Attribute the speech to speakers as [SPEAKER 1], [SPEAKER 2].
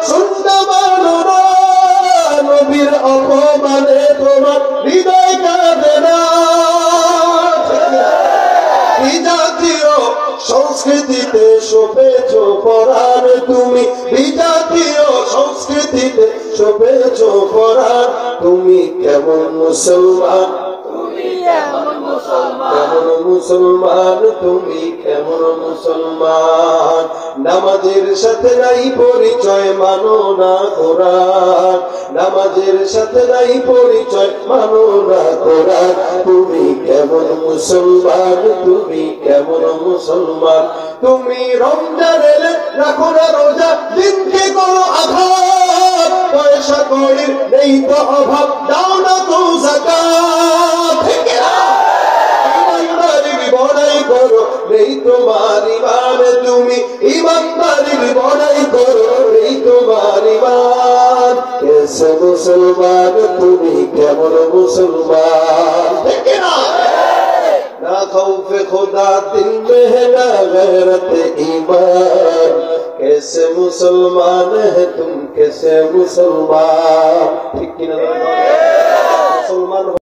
[SPEAKER 1] শূন্য মানো না, নবীর অপমানে তোমার হৃদয় কাঁদে না। বিজাতীয় সংস্কৃতিতে শোভেছ পরাণ তুমি, বিজাতীয় সংস্কৃতিতে শোভেছ পরাণ তুমি। কেমন মুসলমান, কেমন মুসলমান তুমি, কেমন মুসলমান? নামাজের সাথে নাই পরিচয়, মানো না কোরআন। নামাজের সাথে নাই পরিচয়, মানো না কোরআন। তুমি কেমন মুসলমান, তুমি কেমন মুসলমান? তুমি রমজান এলে রাখো না রোজা, দিনকে করো আঘাত। পয়সা কড়ির নেই তো অভাব, দাও না তো যাকাত। ইমানদারির বড়াই করো, নেই তোমার ইমান। তুমি ইমানদারির বড়াই করো, নেই তোমার ইমান। কেসে মুসলমান তুমি, কেমন মুসলমান? না खौफे खुदा दिल में है ना गैरत ईमान। कैसे मुसलमान है तुम, कैसे मुसलमान? ठीक की ना मुसलमान